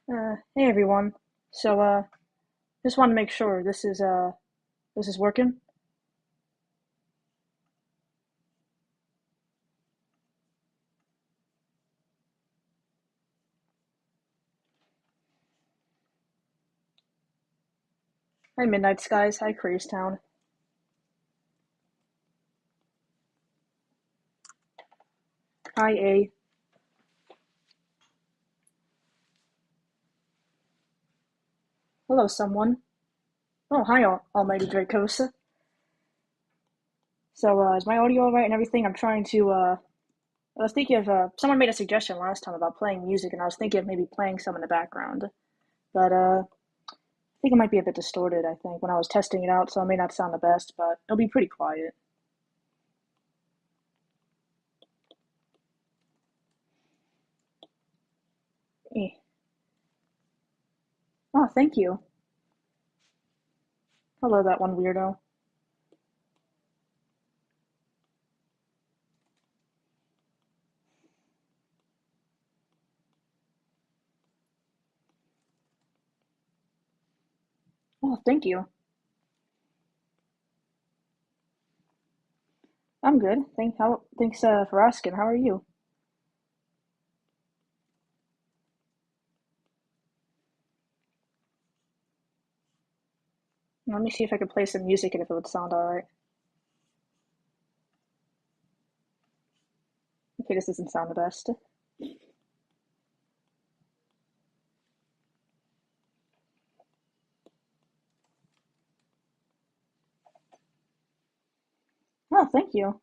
Hey everyone. Just want to make sure this is working. Hi Midnight Skies. Hi Town. Hi A. Hello someone. Oh hi Almighty Dracosa. Is my audio all right and everything? I'm trying to I was thinking of someone made a suggestion last time about playing music, and I was thinking of maybe playing some in the background. But I think it might be a bit distorted, I think, when I was testing it out, so it may not sound the best, but it'll be pretty quiet. Eh. Oh, thank you. Hello, that one weirdo. Oh, thank you. I'm good. Thanks for asking. How are you? Let me see if I can play some music and if it would sound alright. Okay, this doesn't sound the best. Oh, thank you.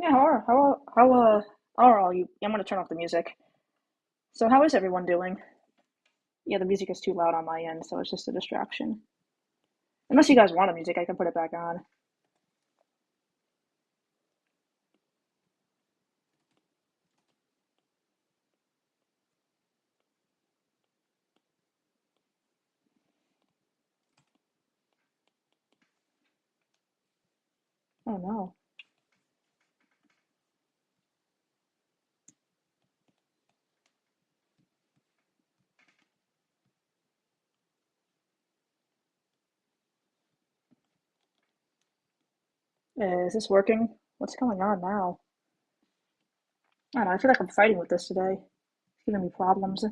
Yeah, how are all you? I'm gonna turn off the music. So how is everyone doing? Yeah, the music is too loud on my end, so it's just a distraction. Unless you guys want the music, I can put it back on. Oh no. Is this working? What's going on now? I don't know, I feel like I'm fighting with this today. It's giving me problems.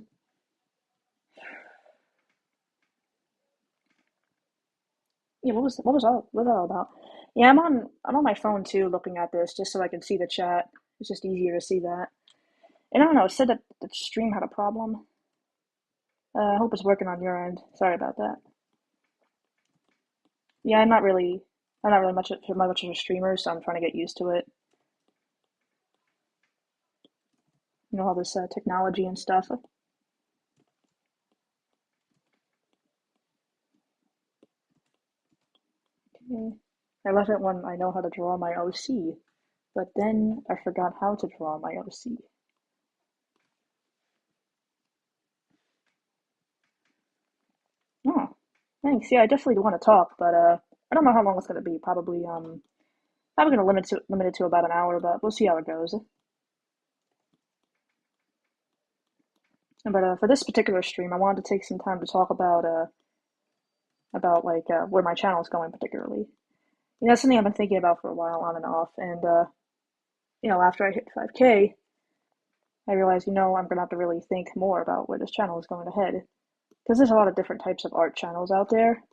Yeah, what was that all about? Yeah, I'm on my phone too, looking at this just so I can see the chat. It's just easier to see that. And I don't know, it said that the stream had a problem. I hope it's working on your end. Sorry about that. Yeah, I'm not really much of a streamer, so I'm trying to get used to it. You know, all this technology and stuff. Okay. I love it when I know how to draw my OC, but then I forgot how to draw my OC. Oh, thanks. Yeah, I definitely want to talk, but I don't know how long it's gonna be. Probably gonna limit it to about an hour, but we'll see how it goes. But for this particular stream, I wanted to take some time to talk about where my channel is going particularly. You know, that's something I've been thinking about for a while, on and off. And you know, after I hit 5K, I realized, you know, I'm gonna have to really think more about where this channel is going to head. Because there's a lot of different types of art channels out there.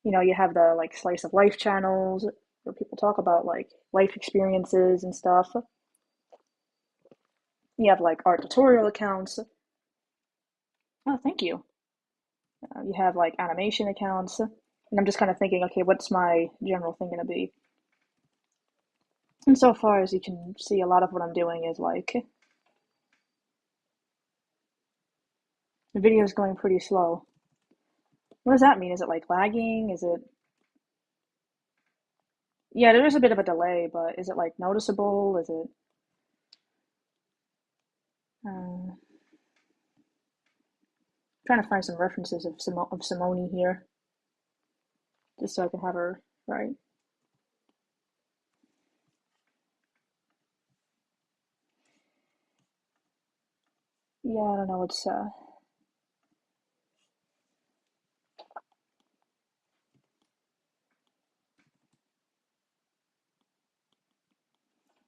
You know, you have the like slice of life channels where people talk about like life experiences and stuff. You have like art tutorial accounts. Oh, thank you. You have like animation accounts. And I'm just kind of thinking, okay, what's my general thing going to be? And so far as you can see, a lot of what I'm doing is like the video is going pretty slow. What does that mean? Is it like lagging? Is it? Yeah, there is a bit of a delay, but is it like noticeable? Is it? Trying to find some references of Simone here, just so I can have her right. Yeah, I don't know. It's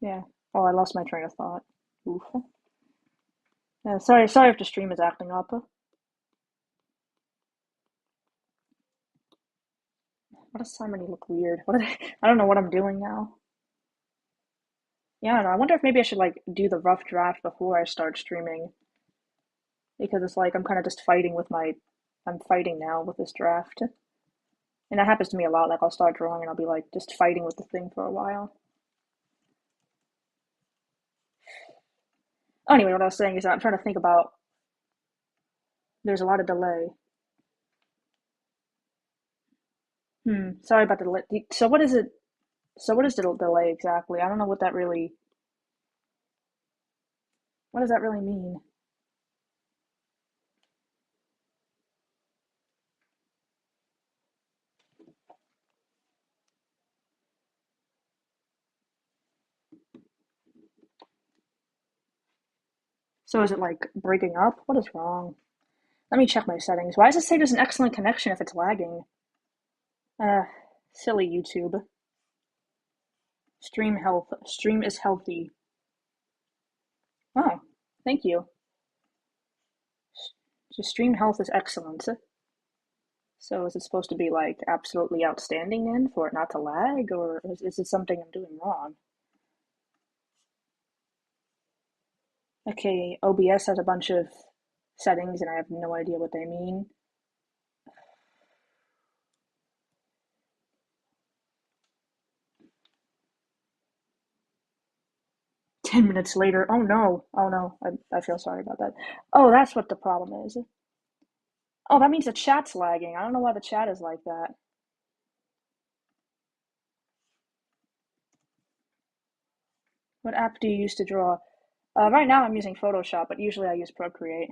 yeah. Oh, I lost my train of thought. Oof. Sorry if the stream is acting up. Why does Simony look weird? I don't know what I'm doing now. Yeah, I don't know. I wonder if maybe I should like do the rough draft before I start streaming because it's like I'm kind of just fighting with my. I'm fighting now with this draft, and that happens to me a lot. Like I'll start drawing and I'll be like just fighting with the thing for a while. Anyway, what I was saying is that I'm trying to think about. There's a lot of delay. Sorry about the delay. So what is it? So what is the delay exactly? I don't know what that really. What does that really mean? So is it like breaking up? What is wrong? Let me check my settings. Why does it say there's an excellent connection if it's lagging? Uh, silly YouTube. Stream health. Stream is healthy. Oh, thank you. So stream health is excellent. So is it supposed to be like absolutely outstanding then for it not to lag, or is it something I'm doing wrong? Okay, OBS has a bunch of settings and I have no idea what they mean. 10 minutes later, oh no, oh no, I feel sorry about that. Oh, that's what the problem is. Oh, that means the chat's lagging. I don't know why the chat is like that. What app do you use to draw? Right now I'm using Photoshop, but usually I use Procreate.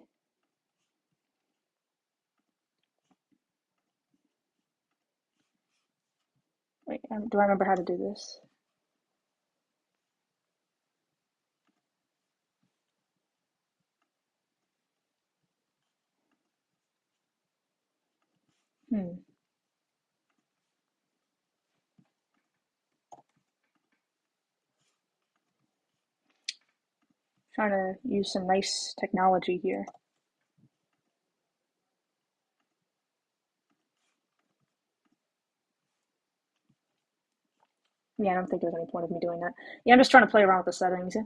Wait, do I remember how to do this? Hmm. Trying to use some nice technology here. Yeah, I don't think there's any point of me doing that. Yeah, I'm just trying to play around with the settings.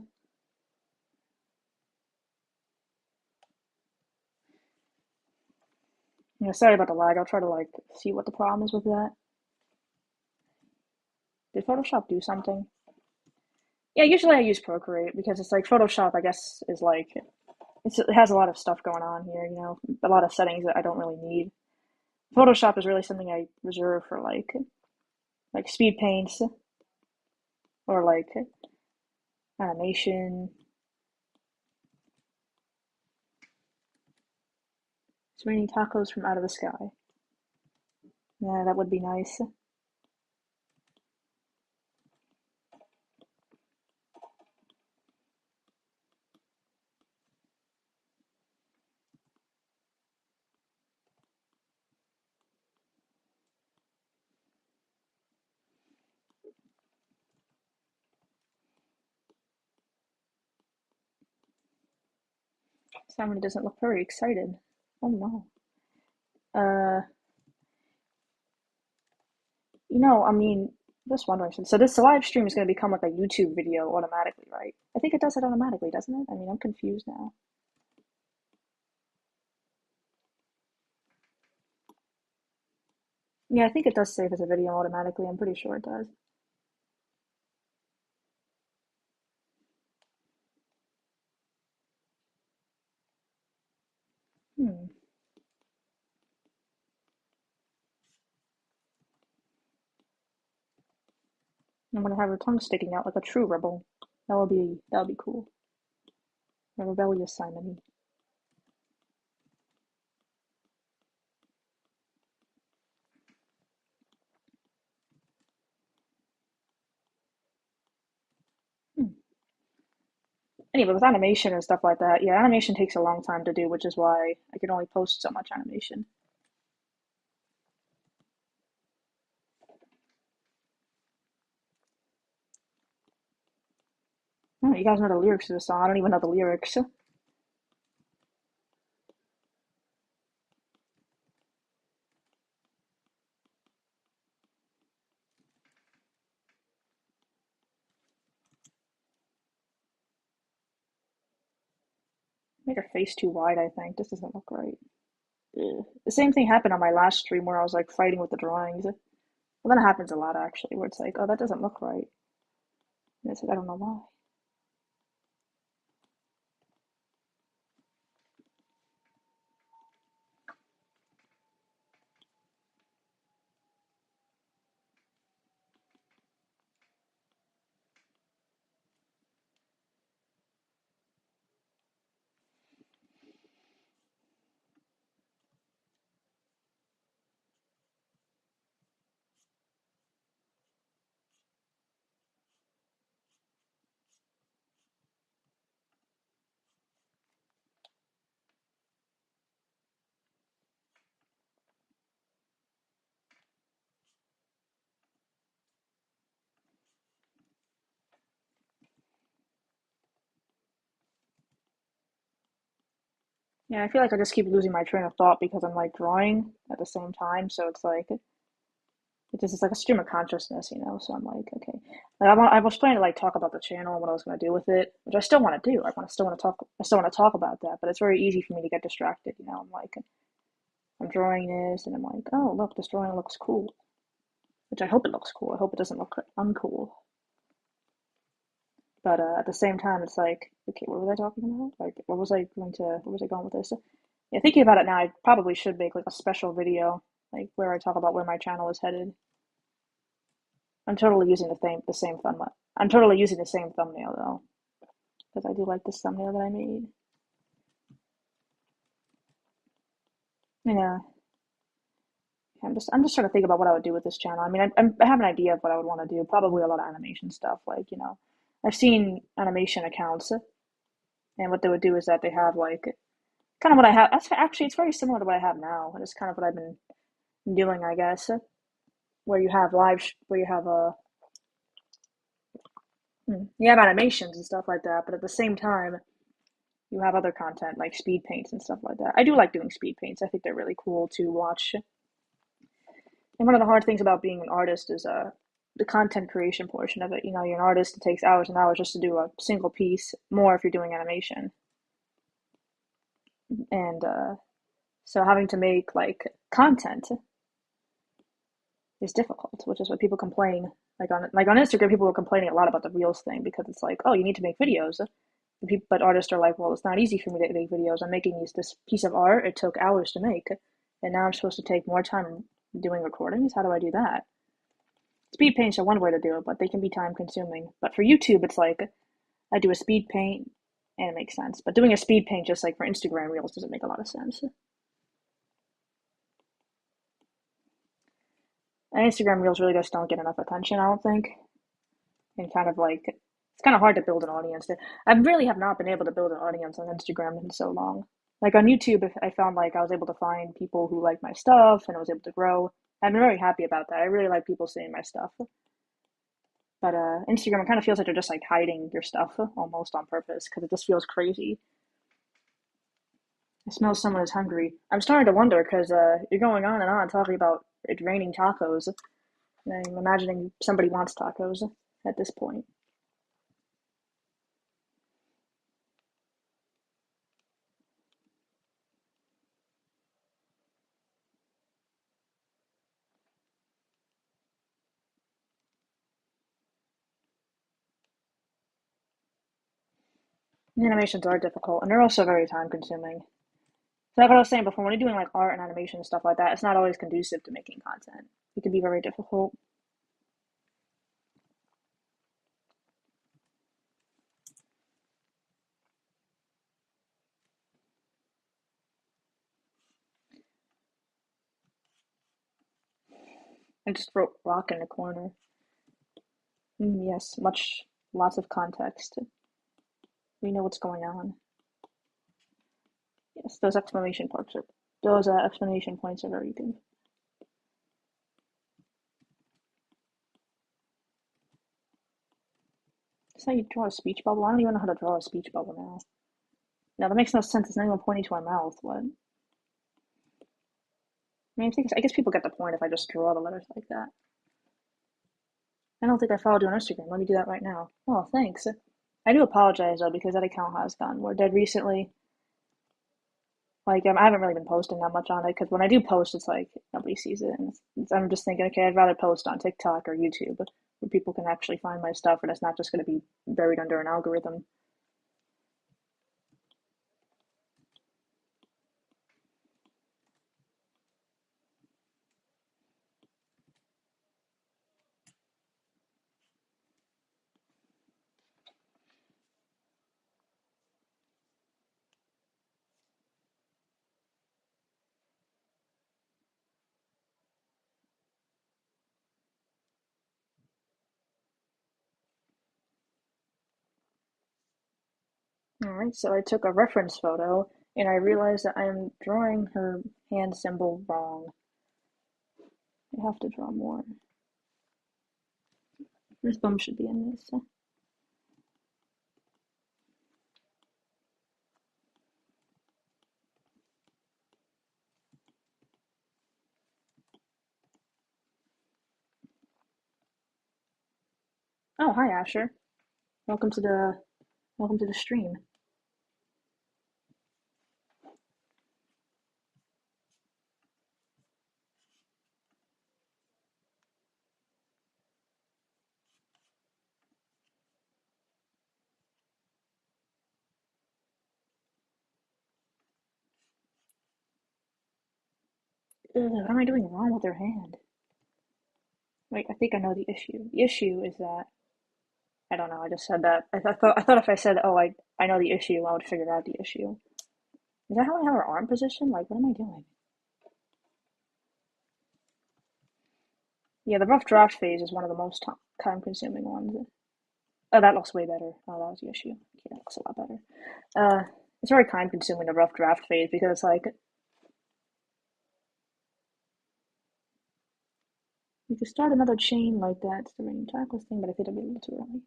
Yeah, sorry about the lag. I'll try to like see what the problem is with that. Did Photoshop do something? Yeah, usually I use Procreate because it's like Photoshop, I guess, is like it has a lot of stuff going on here, a lot of settings that I don't really need. Photoshop is really something I reserve for like speed paints or like animation. It's raining tacos from out of the sky. Yeah, that would be nice. Somebody doesn't look very excited. Oh no. Uh, I mean, just wondering. So this live stream is going to become like a YouTube video automatically, right? I think it does it automatically, doesn't it? I mean, I'm confused now. Yeah, I think it does save as a video automatically. I'm pretty sure it does. Hmm. I'm gonna have her tongue sticking out like a true rebel. That would be cool. A rebellious simony. Hmm. Anyway, with animation and stuff like that, yeah, animation takes a long time to do, which is why I can only post so much animation. Oh, you guys know the lyrics to the song. I don't even know the lyrics. Make her face too wide, I think. This doesn't look right. Ugh. The same thing happened on my last stream where I was like fighting with the drawings. Well, that happens a lot actually, where it's like, oh, that doesn't look right. And it's like, I don't know why. Yeah, I feel like I just keep losing my train of thought because I'm like drawing at the same time. So it's like it just is like a stream of consciousness, you know. So I'm like, okay, like I was planning to like talk about the channel and what I was gonna do with it, which I still want to do. I still want to talk about that. But it's very easy for me to get distracted, you know. I'm like, I'm drawing this, and I'm like, oh look, this drawing looks cool, which I hope it looks cool. I hope it doesn't look uncool. But at the same time, it's like, okay, what was I talking about? Like, where was I going with this? Yeah, thinking about it now, I probably should make like a special video, like where I talk about where my channel is headed. I'm totally using the same thumbnail. I'm totally using the same thumbnail though, because I do like this thumbnail that I made. Yeah, I'm just trying to think about what I would do with this channel. I mean, I have an idea of what I would want to do. Probably a lot of animation stuff, like, you know, I've seen animation accounts, and what they would do is that they have like kind of what I have. That's actually it's very similar to what I have now. It's kind of what I've been doing, I guess, where you have where you have you have animations and stuff like that, but at the same time, you have other content like speed paints and stuff like that. I do like doing speed paints. I think they're really cool to watch. And one of the hard things about being an artist is the content creation portion of it. You know, you're an artist, it takes hours and hours just to do a single piece, more if you're doing animation. And so having to make like content is difficult, which is what people complain. Like on Instagram, people were complaining a lot about the Reels thing because it's like, oh, you need to make videos. But artists are like, well, it's not easy for me to make videos. I'm making this piece of art. It took hours to make, and now I'm supposed to take more time doing recordings. How do I do that? Speed paints are one way to do it, but they can be time consuming. But for YouTube, it's like I do a speed paint and it makes sense. But doing a speed paint just like for Instagram Reels doesn't make a lot of sense. And Instagram Reels really just don't get enough attention, I don't think. And kind of like it's kind of hard to build an audience there. I really have not been able to build an audience on Instagram in so long. Like on YouTube, if I found like I was able to find people who like my stuff and I was able to grow. I'm very happy about that. I really like people seeing my stuff. But Instagram, it kind of feels like they're just like hiding your stuff almost on purpose because it just feels crazy. I smell someone is hungry. I'm starting to wonder because you're going on and on talking about it raining tacos. And I'm imagining somebody wants tacos at this point. The animations are difficult and they're also very time consuming. So like what I was saying before, when you're doing like art and animation and stuff like that, it's not always conducive to making content. It can be very difficult. I just wrote rock in the corner. Yes, lots of context. We know what's going on. Yes, those explanation points are very good. Is that how you draw a speech bubble? I don't even know how to draw a speech bubble now. No, that makes no sense. It's not even pointing to our mouth. What? I mean, I guess people get the point if I just draw the letters like that. I don't think I followed you on Instagram. Let me do that right now. Oh, thanks. I do apologize though because that account has gone more dead recently. Like I haven't really been posting that much on it because when I do post, it's like nobody sees it, and I'm just thinking, okay, I'd rather post on TikTok or YouTube where people can actually find my stuff, and it's not just going to be buried under an algorithm. All right, so I took a reference photo, and I realized that I am drawing her hand symbol wrong. I have to draw more. This bum should be in this. Oh, hi Asher. Welcome to the stream. Ugh, what am I doing wrong with her hand? Wait, I think I know the issue. The issue is that I don't know. I just said that. I thought if I said, "Oh, I know the issue," I would figure out the issue. Is that how I have her arm position? Like, what am I doing? Yeah, the rough draft phase is one of the most time-consuming ones. Oh, that looks way better. Oh, that was the issue. Okay, that looks a lot better. It's very time-consuming the rough draft phase because it's like we could start another chain like that. It's the rain tackles thing, but I think it'll be a little too early.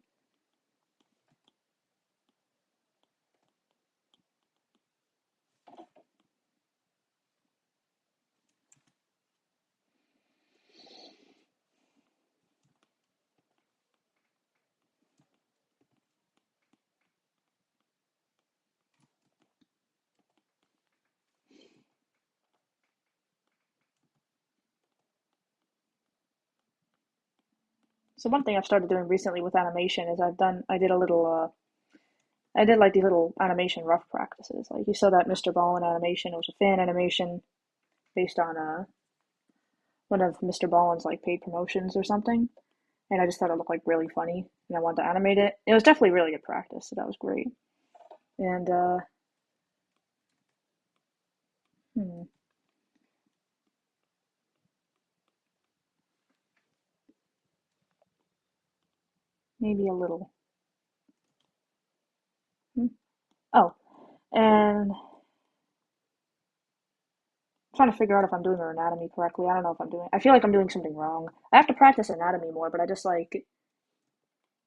So one thing I've started doing recently with animation is I did like these little animation rough practices. Like you saw that Mr. Ballin animation. It was a fan animation based on one of Mr. Ballin's like paid promotions or something. And I just thought it looked like really funny, and I wanted to animate it. It was definitely really good practice, so that was great. And hmm, maybe a little. Hmm. Oh, and I'm trying to figure out if I'm doing her anatomy correctly. I don't know if I'm doing. I feel like I'm doing something wrong. I have to practice anatomy more, but I just like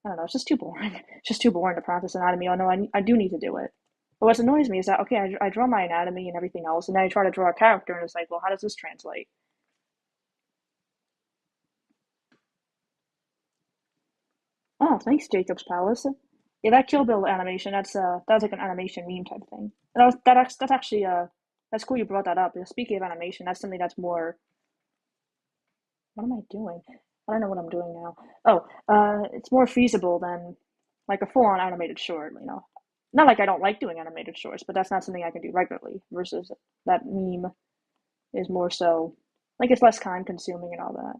I don't know. It's just too boring. It's just too boring to practice anatomy. Oh no, I do need to do it. But what annoys me is that okay, I draw my anatomy and everything else, and then I try to draw a character, and it's like, well, how does this translate? Oh, thanks, Jacob's Palace. Yeah, that Kill Bill animation. That's like an animation meme type thing. That's actually that's cool you brought that up. Because speaking of animation, that's something that's more. What am I doing? I don't know what I'm doing now. Oh, it's more feasible than like a full-on animated short. Not like I don't like doing animated shorts, but that's not something I can do regularly. Versus that meme is more so like it's less time consuming and all that.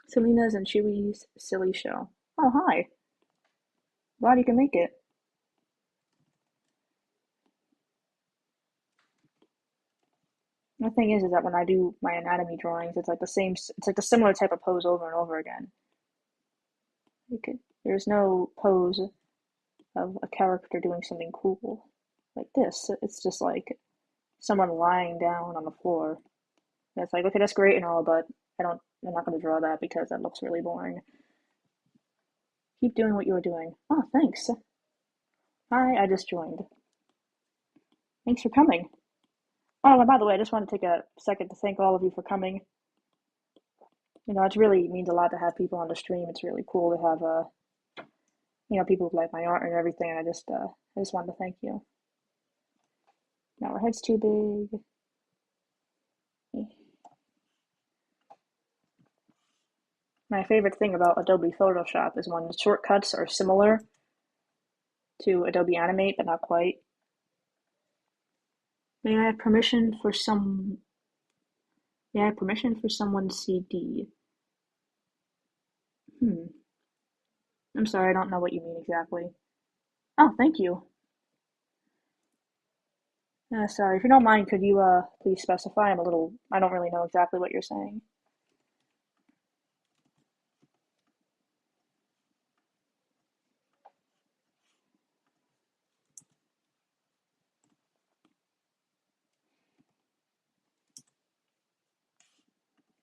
Selena's and Chewy's silly show. Oh hi, glad you can make it. The thing is that when I do my anatomy drawings, it's like it's like the similar type of pose over and over again. There's no pose of a character doing something cool like this. It's just like someone lying down on the floor. And it's like, okay, that's great and all, but I'm not going to draw that because that looks really boring. Keep doing what you were doing. Oh, thanks. Hi, I just joined. Thanks for coming. Oh, and by the way, I just want to take a second to thank all of you for coming. It really means a lot to have people on the stream. It's really cool to have people who like my art and everything. And I just wanted to thank you. Now our head's too big. My favorite thing about Adobe Photoshop is when the shortcuts are similar to Adobe Animate, but not quite. May I have permission for someone's CD? I'm sorry, I don't know what you mean exactly. Oh, thank you. Sorry, if you don't mind, could you please specify? I don't really know exactly what you're saying.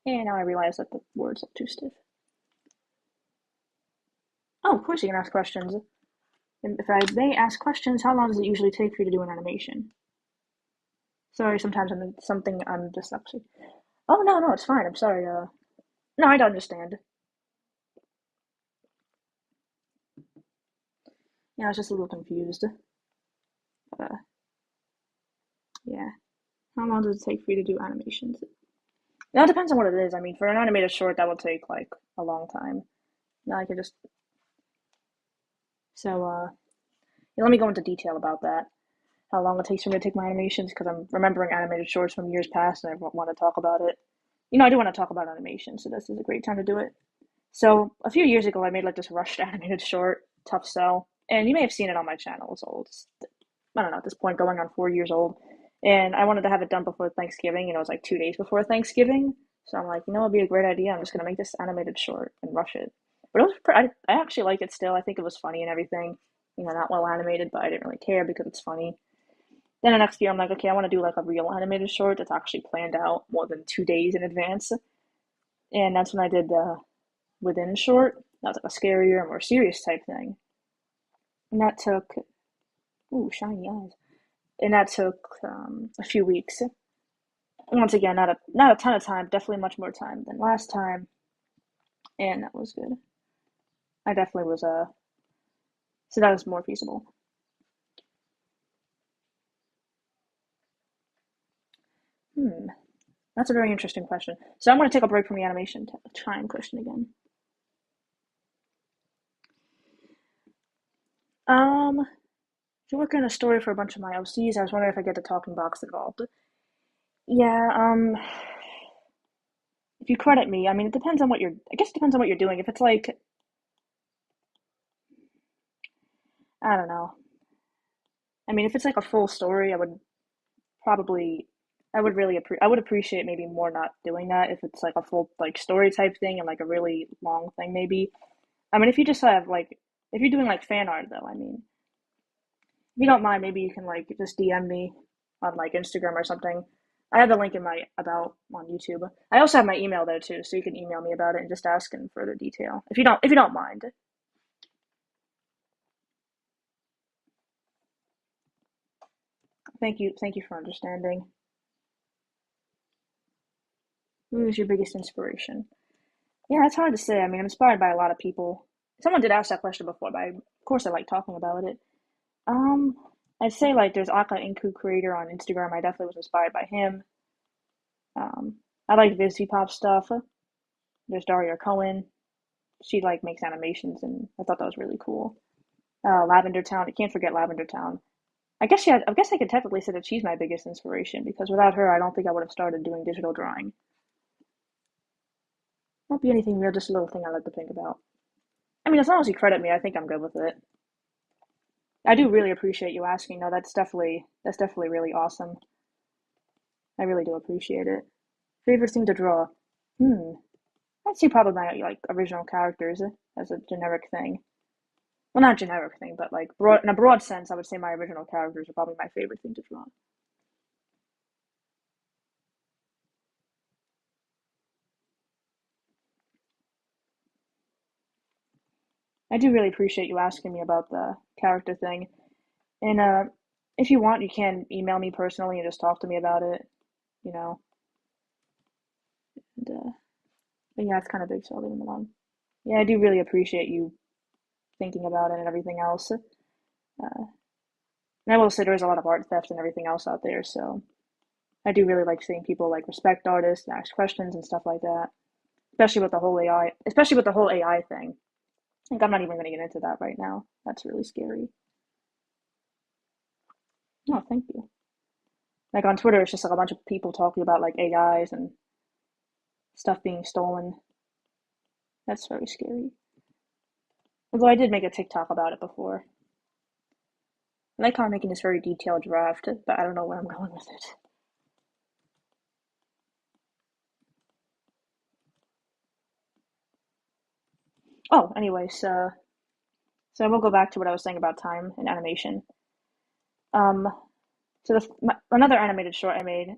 And now I realize that the words look too stiff. Oh, of course you can ask questions. If I may ask questions, how long does it usually take for you to do an animation? Sorry, sometimes I'm dyslexic. Oh, no, no, it's fine. I'm sorry. No, I don't understand. Yeah, I was just a little confused. Uh, yeah. How long does it take for you to do animations? Now, it depends on what it is. I mean, for an animated short, that will take like a long time. Now I could just. So, yeah, let me go into detail about that. How long it takes for me to take my animations, because I'm remembering animated shorts from years past and I want to talk about it. I do want to talk about animation, so this is a great time to do it. So, a few years ago, I made like this rushed animated short, Tough Sell, and you may have seen it on my channel. It's old. I don't know, at this point, going on 4 years old. And I wanted to have it done before Thanksgiving. It was like 2 days before Thanksgiving. So I'm like, it'd be a great idea. I'm just going to make this animated short and rush it. But I actually like it still. I think it was funny and everything. Not well animated, but I didn't really care because it's funny. Then the next year, I'm like, okay, I want to do like a real animated short that's actually planned out more than 2 days in advance. And that's when I did the Within short. That was like a scarier, more serious type thing. And that took, ooh, shiny eyes. And that took a few weeks. Once again, not a ton of time, definitely much more time than last time, and that was good. I definitely was so that was more feasible. Hmm, that's a very interesting question. So I'm going to take a break from the animation to try and question again. If you're working on a story for a bunch of my OCs, I was wondering if I get the talking box involved. Yeah, if you credit me, I mean, I guess it depends on what you're doing. If it's like, I don't know. I mean, if it's like a full story, probably, I would appreciate maybe more not doing that if it's like a full like story type thing and like a really long thing maybe. I mean, if you just have like, if you're doing like fan art though, I mean, if you don't mind, maybe you can like just DM me on like Instagram or something. I have the link in my about on YouTube. I also have my email there too, so you can email me about it and just ask in further detail if you don't mind. Thank you for understanding. Who is your biggest inspiration? Yeah, it's hard to say. I mean, I'm inspired by a lot of people. Someone did ask that question before, but of course I like talking about it. Um, I'd say like there's Aka Inku creator on Instagram. I definitely was inspired by him. I like Vizzy Pop stuff. There's Daria Cohen. She like makes animations, and I thought that was really cool. Lavender Town. I can't forget Lavender Town. I guess I could technically say that she's my biggest inspiration because without her, I don't think I would have started doing digital drawing. Won't be anything real, just a little thing I like to think about. I mean, as long as you credit me, I think I'm good with it. I do really appreciate you asking. No, that's definitely really awesome. I really do appreciate it. Favorite thing to draw? Hmm. I'd say probably my like original characters as a generic thing. Well, not generic thing, but like broad in a broad sense, I would say my original characters are probably my favorite thing to draw. I do really appreciate you asking me about the character thing. And if you want, you can email me personally and just talk to me about it. You know. And, but yeah, it's kind of big, so I'll leave them alone. Yeah, I do really appreciate you thinking about it and everything else. And I will say there's a lot of art theft and everything else out there, so I do really like seeing people like respect artists and ask questions and stuff like that. Especially with the whole AI, especially with the whole AI thing. Like I'm not even going to get into that right now. That's really scary. Oh, thank you. Like on Twitter, it's just like a bunch of people talking about like AIs and stuff being stolen. That's very scary. Although I did make a TikTok about it before. I like how I'm making this very detailed draft, but I don't know where I'm going with it. Oh, anyways, so we'll go back to what I was saying about time and animation. Um, so another animated short I made,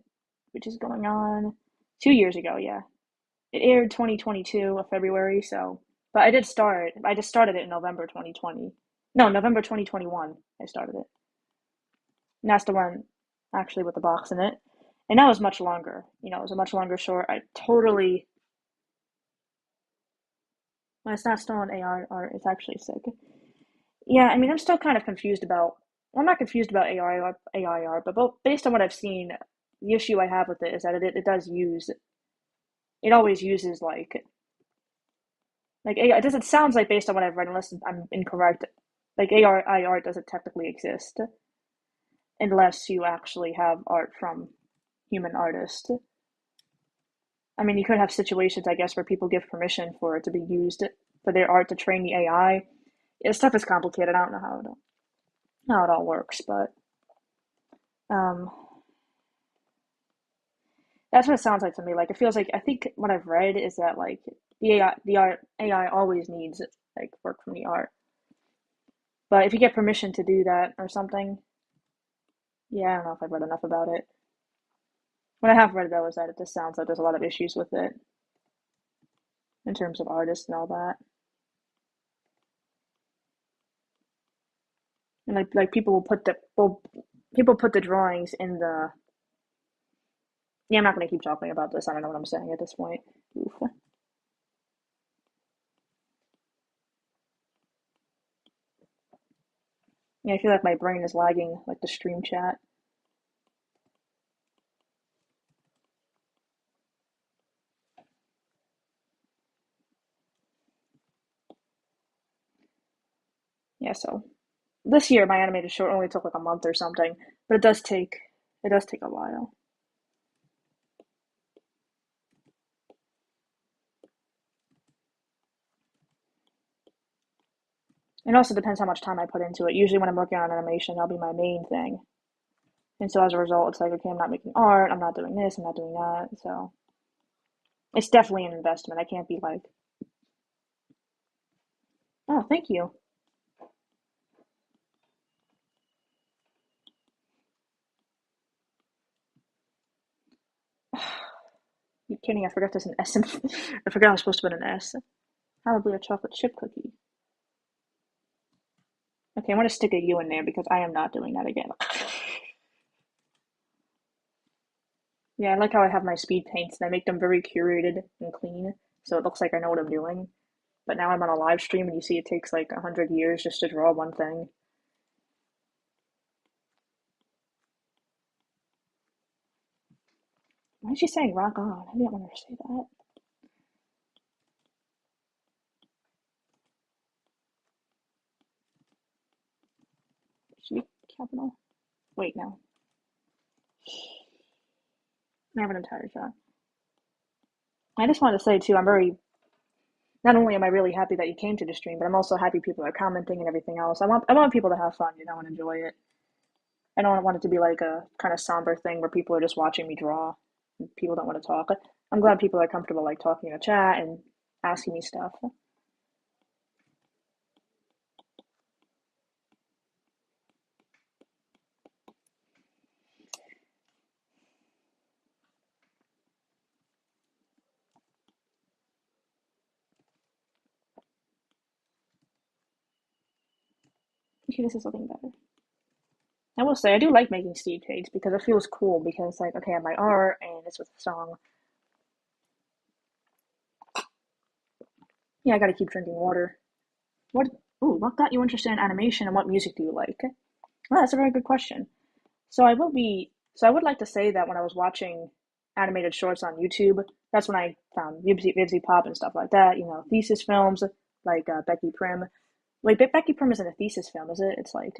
which is going on 2 years ago, yeah. It aired 2022 of February, so but I did start. I just started it in November 2020. No, November 2021. I started it. And that's the one actually with the box in it. And that was much longer. It was a much longer short. I totally when it's not still on AI art, it's actually sick. Yeah, I mean, I'm still kind of confused about. Well, I'm not confused about AI art, but based on what I've seen, the issue I have with it is that it does use. It always uses like AI. It doesn't sounds like based on what I've read, unless I'm incorrect. Like AI art doesn't technically exist unless you actually have art from human artists. I mean, you could have situations, I guess, where people give permission for it to be used for their art to train the AI. Yeah, stuff is complicated. I don't know how it all works, but um, that's what it sounds like to me. Like it feels like I think what I've read is that like the AI always needs like work from the art, but if you get permission to do that or something, yeah, I don't know if I've read enough about it. What I have read though is that it just sounds like there's a lot of issues with it in terms of artists and all that, and like people put the drawings in the. Yeah, I'm not gonna keep talking about this. I don't know what I'm saying at this point. Oof. Yeah, I feel like my brain is lagging, like the stream chat. Yeah, so this year my animated short only took like a month or something, but it does take a while. It also depends how much time I put into it. Usually when I'm working on animation, that'll be my main thing. And so as a result, it's like, okay, I'm not making art, I'm not doing this, I'm not doing that. So it's definitely an investment. I can't be like, oh, thank you. You kidding? I forgot there's an S in I forgot I was supposed to put an S. Probably a chocolate chip cookie. Okay, I'm gonna stick a U in there because I am not doing that again. Yeah, I like how I have my speed paints and I make them very curated and clean, so it looks like I know what I'm doing. But now I'm on a live stream and you see it takes like 100 years just to draw one thing. Why is she saying rock on? I didn't want her to say that. It should be capital. Wait, no. I have an entire shot. I just wanted to say too, not only am I really happy that you came to the stream, but I'm also happy people are commenting and everything else. I want people to have fun, and enjoy it. I don't want it to be like a kind of somber thing where people are just watching me draw and people don't want to talk. I'm glad people are comfortable like talking in a chat and asking me stuff. Okay, this is looking better. I will say I do like making Steve tapes because it feels cool because like okay, I have my art and it's with a song. Yeah, I gotta keep drinking water. What what got you interested in animation and what music do you like? Well, that's a very good question. So I would like to say that when I was watching animated shorts on YouTube, that's when I found Vibsy Pop and stuff like that, you know, thesis films like Becky Prim. Wait, Becky Prim isn't a thesis film, is it? It's like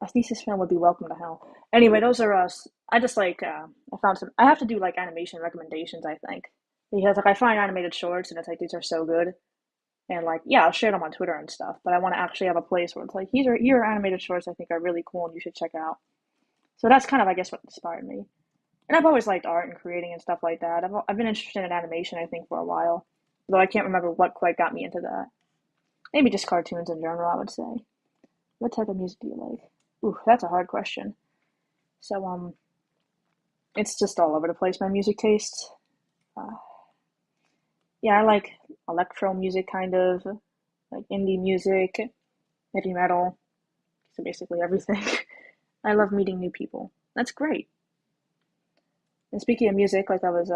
a thesis film would be Welcome to Hell. Anyway, those are us. I just like I found some. I have to do like animation recommendations. I think because like I find animated shorts and it's like these are so good, and like yeah, I'll share them on Twitter and stuff. But I want to actually have a place where it's like here are animated shorts I think are really cool and you should check out. So that's kind of I guess what inspired me. And I've always liked art and creating and stuff like that. I've been interested in animation I think for a while, though I can't remember what quite got me into that. Maybe just cartoons in general. I would say. What type of music do you like? Ooh, that's a hard question. So it's just all over the place. My music taste. Uh, yeah, I like electro music, kind of like indie music, heavy metal. So basically everything. I love meeting new people. That's great. And speaking of music, like I was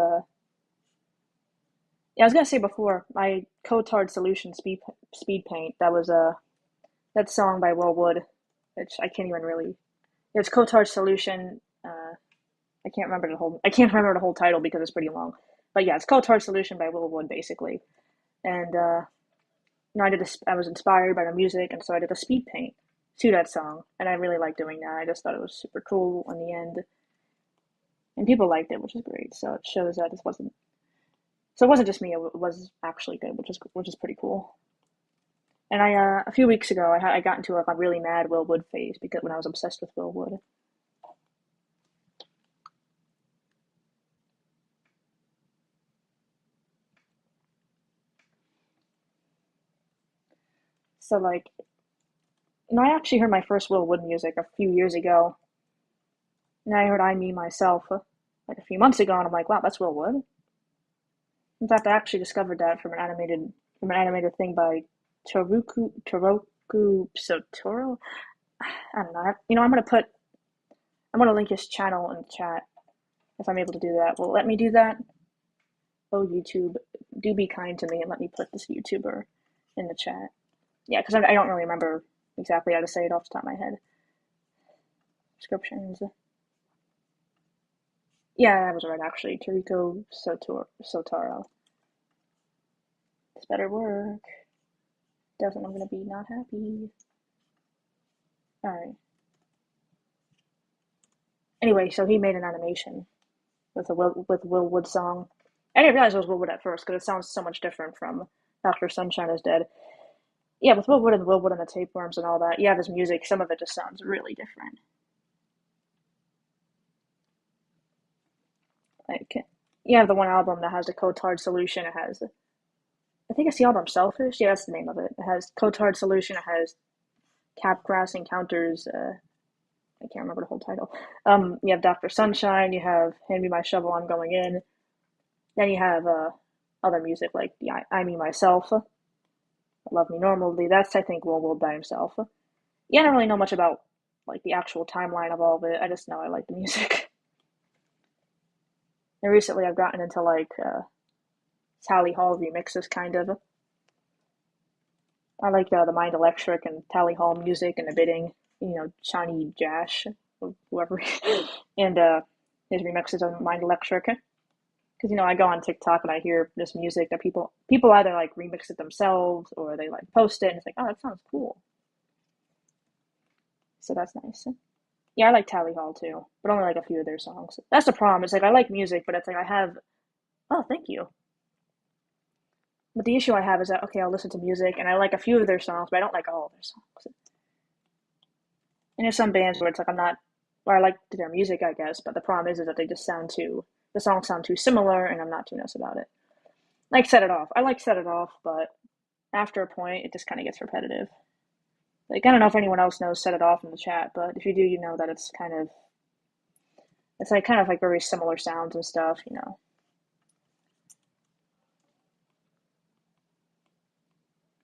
yeah, I was gonna say before, my Cotard Solution Speed Paint. That was that song by Will Wood, which I can't even really. It's Cotard Solution. I can't remember the whole title because it's pretty long. But yeah, it's Cotard Solution by Will Wood basically. And you know, I was inspired by the music, and so I did a speed paint to that song, and I really liked doing that. I just thought it was super cool in the end, and people liked it, which is great. So it shows that it wasn't just me; it was actually good, which is pretty cool. And I a few weeks ago, I got into like a really mad Will Wood phase because when I was obsessed with Will Wood. So like, you know, I actually heard my first Will Wood music a few years ago, and I heard I Me Myself like a few months ago, and I'm like, wow, that's Will Wood. In fact, I actually discovered that from an animated thing by Toroku Sotoro. I don't know. You know, I'm gonna link his channel in the chat if I'm able to do that. Well, let me do that. Oh, YouTube, do be kind to me and let me put this YouTuber in the chat. Yeah, because I don't really remember exactly how to say it off the top of my head. Descriptions. Yeah, I was right actually. Toriko Sotaro. This better work. Doesn't, I'm gonna be not happy. Alright. Anyway, so he made an animation with Will Wood song. I didn't realize it was Will Wood at first because it sounds so much different from After Sunshine is Dead. Yeah, with Will Wood and the tapeworms and all that. Yeah, his music, some of it just sounds really different. Like, you have the one album that has the Cotard Solution. It has, I think it's the album Selfish. Yeah, that's the name of it. It has Cotard Solution. It has Capgrass Encounters. I can't remember the whole title. You have Doctor Sunshine. You have Hand Me My Shovel. I'm Going In. Then you have other music like the I Me Myself. Love Me Normally. That's I think Will Wood by himself. Yeah, I don't really know much about like the actual timeline of all of it. I just know I like the music. And recently I've gotten into like Tally Hall remixes kind of. I like the Mind Electric and Tally Hall music and the bidding. You know, Johnny Jash, or whoever, and his remixes of Mind Electric. Because you know, I go on TikTok and I hear this music that people either like remix it themselves or they like post it and it's like, oh, that sounds cool. So that's nice. Yeah, I like Tally Hall too, but only like a few of their songs. That's the problem. It's like I like music, but it's like I have. Oh, thank you. But the issue I have is that okay, I'll listen to music and I like a few of their songs, but I don't like all of their songs. And there's some bands where it's like I'm not, where I like their music, I guess, but the problem is that they just sound too, the songs sound too similar, and I'm not too nice about it. Like Set It Off. I like Set It Off, but after a point, it just kind of gets repetitive. Like, I don't know if anyone else knows Set It Off in the chat, but if you do, you know that it's like kind of like very similar sounds and stuff, you know.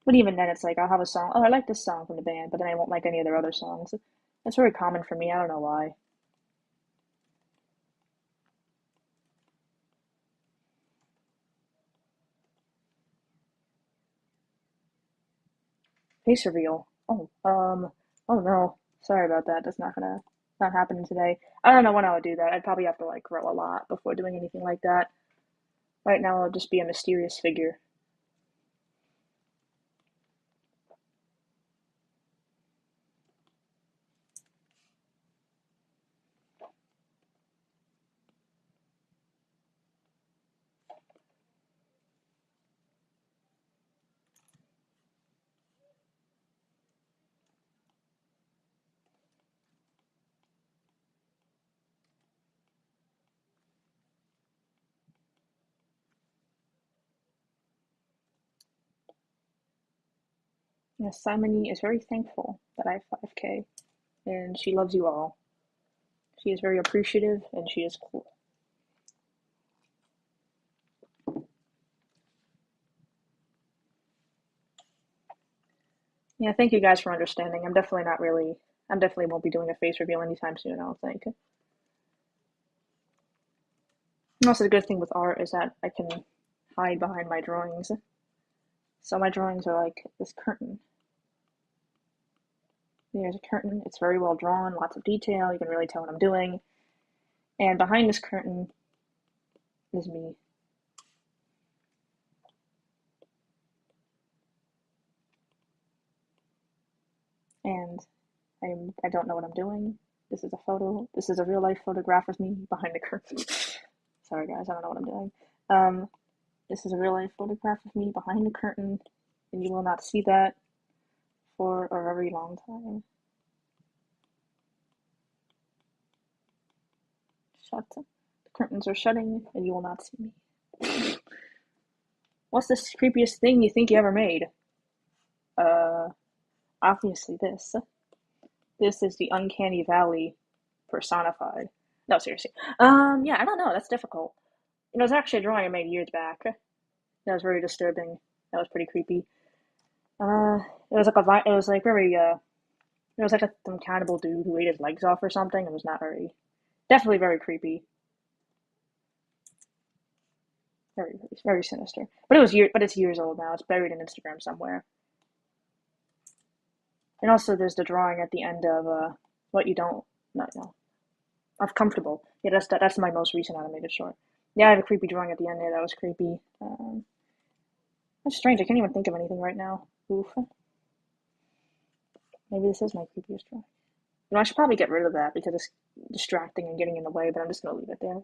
But even then, it's like I'll have a song, oh, I like this song from the band, but then I won't like any of their other songs. That's very common for me. I don't know why. Face reveal. Oh no. Sorry about that. That's not happening today. I don't know when I would do that. I'd probably have to like grow a lot before doing anything like that. Right now, I'll just be a mysterious figure. Yes, Simony is very thankful that I have 5K, and she loves you all. She is very appreciative, and she is cool. Yeah, thank you guys for understanding. I definitely won't be doing a face reveal anytime soon, I don't think. And also, the good thing with art is that I can hide behind my drawings. So my drawings are like this curtain. There's a curtain. It's very well drawn, lots of detail. You can really tell what I'm doing. And behind this curtain is me. And I don't know what I'm doing. This is a photo. This is a real life photograph of me behind the curtain. Sorry guys, I don't know what I'm doing. Um, this is a real life photograph of me behind the curtain, and you will not see that for a very long time. Shut. The curtains are shutting, and you will not see me. What's the creepiest thing you think you ever made? Uh, Obviously this. This is the uncanny valley personified. No, seriously. Yeah, I don't know. That's difficult. You know, it was actually a drawing I made years back. That was very disturbing. That was pretty creepy. It was like it was like very it was like some cannibal dude who ate his legs off or something. It was not very, definitely very creepy, very very sinister. But it's years old now. It's buried in Instagram somewhere. And also, there's the drawing at the end of what you don't not know of comfortable. Yeah, that's my most recent animated short. Yeah, I have a creepy drawing at the end there that was creepy. That's strange. I can't even think of anything right now. Oof. Maybe this is my creepiest drawing. You know, I should probably get rid of that because it's distracting and getting in the way, but I'm just gonna leave it there.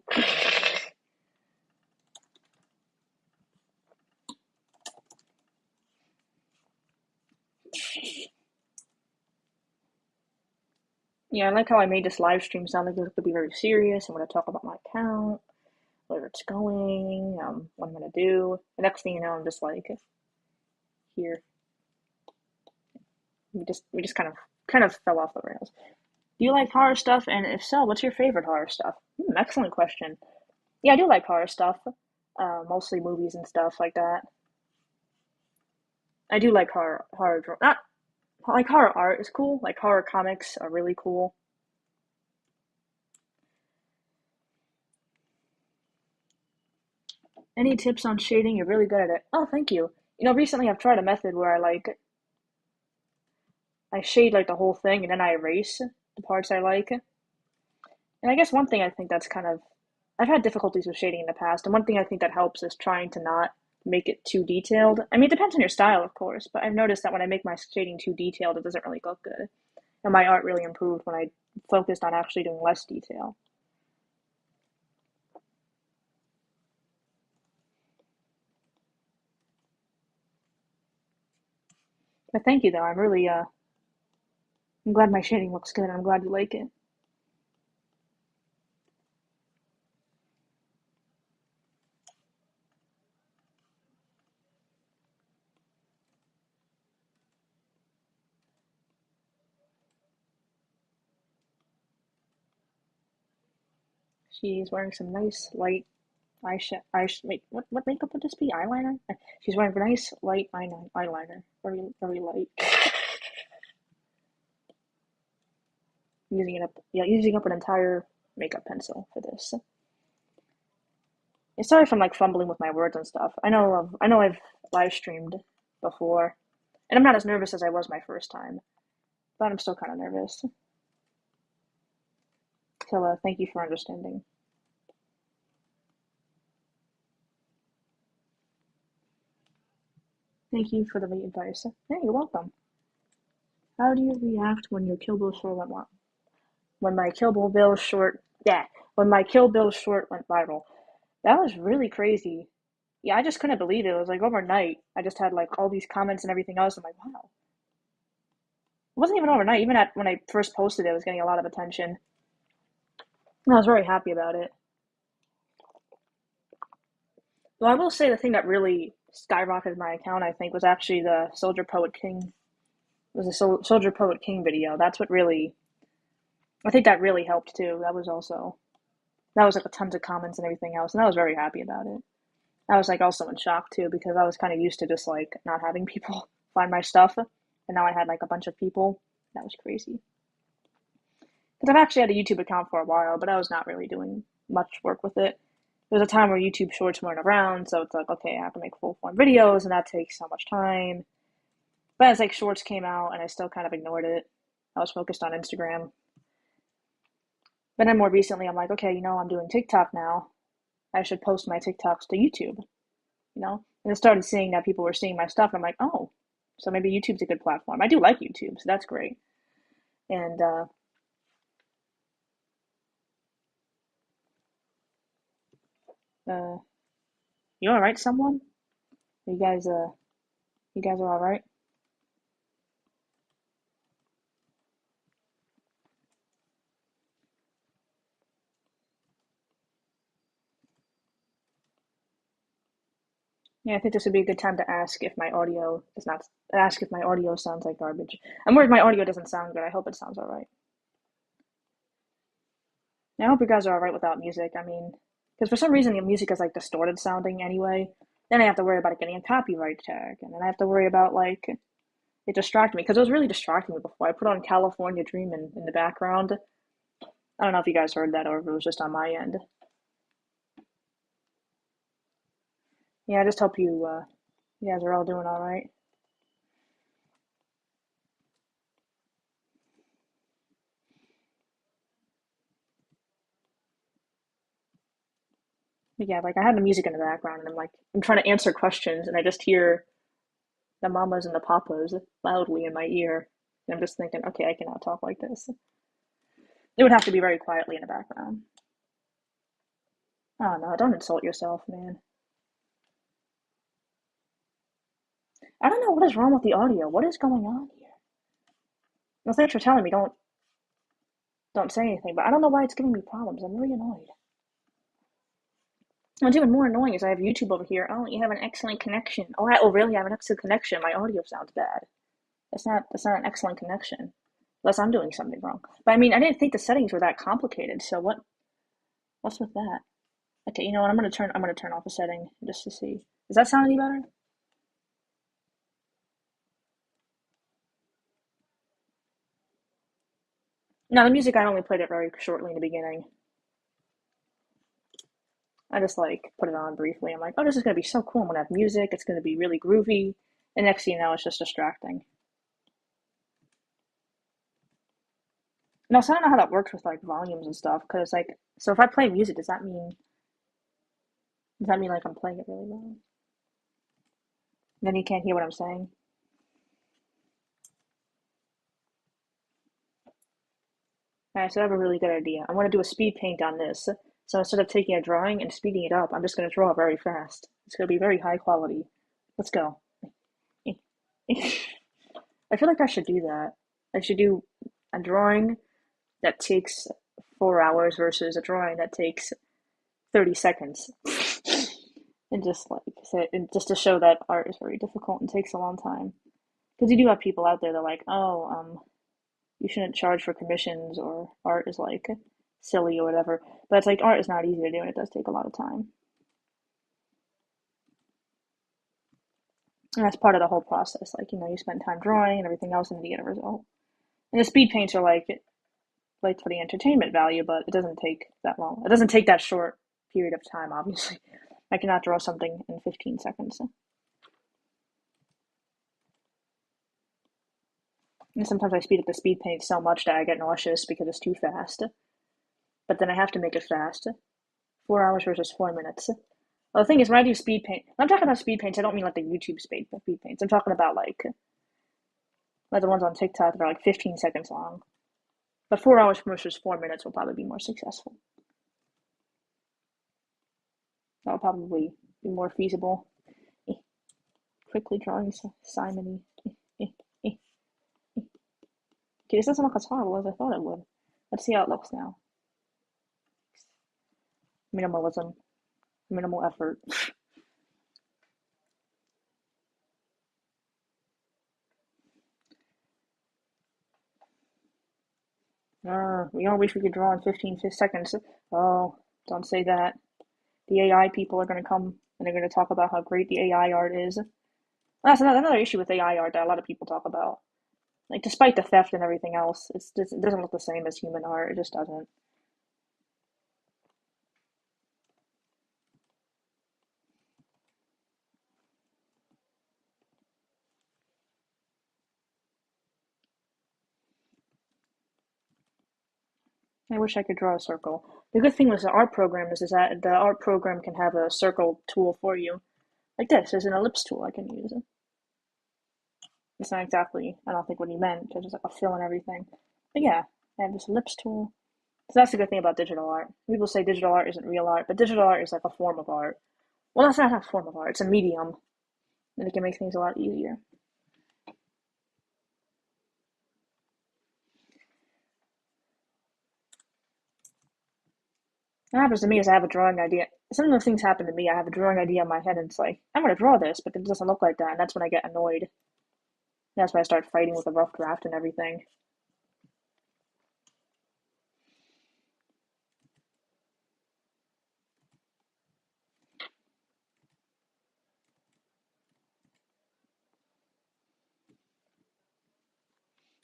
Yeah, I like how I made this live stream sound like it could be very serious. I'm gonna talk about my account, where it's going, what I'm gonna do. The next thing you know, I'm just like here. We just kind of fell off the rails. Do you like horror stuff? And if so, what's your favorite horror stuff? Excellent question. Yeah, I do like horror stuff. Mostly movies and stuff like that. I do like not like horror art is cool. Like horror comics are really cool. Any tips on shading? You're really good at it. Oh, thank you. You know, recently I've tried a method where I shade like the whole thing and then I erase the parts I like. And I guess one thing I think that's kind of I've had difficulties with shading in the past, and one thing I think that helps is trying to not make it too detailed. I mean, it depends on your style, of course, but I've noticed that when I make my shading too detailed, it doesn't really look good. And my art really improved when I focused on actually doing less detail. But thank you, though. I'm really I'm glad my shading looks good. I'm glad you like it. She's wearing some nice light wait, what makeup would this be? Eyeliner? She's wearing nice light eyeliner. Very, very light. Using up an entire makeup pencil for this. And sorry if I'm like fumbling with my words and stuff. I know I've live streamed before, and I'm not as nervous as I was my first time, but I'm still kind of nervous. So thank you for understanding. Thank you for the advice. Yeah, you're welcome. How do you react when your Kill Bill short went viral? When my Kill Bill short, yeah, when my Kill Bill short went viral. That was really crazy. Yeah, I just couldn't believe it. It was like overnight. I just had like all these comments and everything else. I'm like, wow. It wasn't even overnight. Even when I first posted it, it was getting a lot of attention. And I was very happy about it. Well, I will say the thing that really skyrocketed my account, I think, was actually the Soldier Poet King. It was a Soldier Poet King video. That's what really, I think that really helped too. That was like a tons of comments and everything else, and I was very happy about it. I was like also in shock too because I was kind of used to just like not having people find my stuff, and now I had like a bunch of people. That was crazy. Because I've actually had a YouTube account for a while, but I was not really doing much work with it. There was a time where YouTube Shorts weren't around, so it's like, okay, I have to make full form videos, and that takes so much time. But as like Shorts came out, and I still kind of ignored it, I was focused on Instagram. But then more recently, I'm like, okay, I'm doing TikTok now. I should post my TikToks to YouTube, And I started seeing that people were seeing my stuff. And I'm like, oh, so maybe YouTube's a good platform. I do like YouTube, so that's great. And uh, you all right, someone? You guys are all right? Yeah, I think this would be a good time to ask if my audio sounds like garbage. I'm worried my audio doesn't sound good. I hope it sounds all right. And I hope you guys are all right without music. I mean, because for some reason the music is like distorted sounding anyway. Then I have to worry about it getting a copyright tag, and then I have to worry about like it distracted me because it was really distracting me before. I put on California Dreamin' in the background. I don't know if you guys heard that or if it was just on my end. Yeah, I just hope you guys are all doing all right. But yeah, like I had the music in the background, and I'm trying to answer questions, and I just hear the mamas and the papas loudly in my ear. And I'm just thinking, okay, I cannot talk like this. It would have to be very quietly in the background. Oh no, don't insult yourself, man. I don't know what is wrong with the audio. What is going on here? Well, thanks for telling me. Don't say anything, but I don't know why it's giving me problems. I'm really annoyed. What's even more annoying is I have YouTube over here. Oh, you have an excellent connection. Oh, really? I have an excellent connection. My audio sounds bad. That's not an excellent connection. Unless I'm doing something wrong. But I mean, I didn't think the settings were that complicated. So what's with that? Okay, you know what? I'm gonna turn off a setting just to see. Does that sound any better? No, the music I only played it very shortly in the beginning. I just like put it on briefly. I'm like, oh, this is gonna be so cool. I'm gonna have music. It's gonna be really groovy. And next thing you know, it's just distracting. And also, I don't know how that works with like volumes and stuff. Cause like, so if I play music, does that mean like I'm playing it really loud? Then you can't hear what I'm saying. All right, so I have a really good idea. I want to do a speed paint on this. So instead of taking a drawing and speeding it up, I'm just going to draw very fast. It's going to be very high quality. Let's go. I feel like I should do that. I should do a drawing that takes 4 hours versus a drawing that takes 30 seconds. And just to show that art is very difficult and takes a long time. Because you do have people out there that are like, oh, you shouldn't charge for commissions or art is like silly or whatever. But it's like art is not easy to do and it does take a lot of time. And that's part of the whole process. Like, you spend time drawing and everything else and you get a result. And the speed paints are like for the entertainment value, but it doesn't take that long. It doesn't take that short period of time, obviously. I cannot draw something in 15 seconds. And sometimes I speed up the speed paint so much that I get nauseous because it's too fast. But then I have to make it fast. 4 hours versus 4 minutes. Well, the thing is, when I do speed paint, when I'm talking about speed paints, I don't mean like the YouTube speed paints. I'm talking about like the ones on TikTok that are like 15 seconds long. But 4 hours versus 4 minutes will probably be more successful. That'll probably be more feasible. Quickly drawing simony. Okay, this doesn't look as horrible as I thought it would. Let's see how it looks now. Minimalism. Minimal effort. We all wish we could draw in 15 seconds. Oh, don't say that. The AI people are going to come and they're going to talk about how great the AI art is. That's another issue with AI art that a lot of people talk about. Like, despite the theft and everything else, it doesn't look the same as human art. It just doesn't. I wish I could draw a circle. The good thing with the art program is that the art program can have a circle tool for you. Like this, there's an ellipse tool I can use. It's not exactly, I don't think what he meant, just like a fill and everything. But yeah, I have this ellipse tool. So that's the good thing about digital art. People say digital art isn't real art, but digital art is like a form of art. Well, that's not a form of art, it's a medium, and it can make things a lot easier. What happens to me is I have a drawing idea. Some of those things happen to me. I have a drawing idea in my head, and it's like, I'm going to draw this, but it doesn't look like that, and that's when I get annoyed. That's when I start fighting with a rough draft and everything.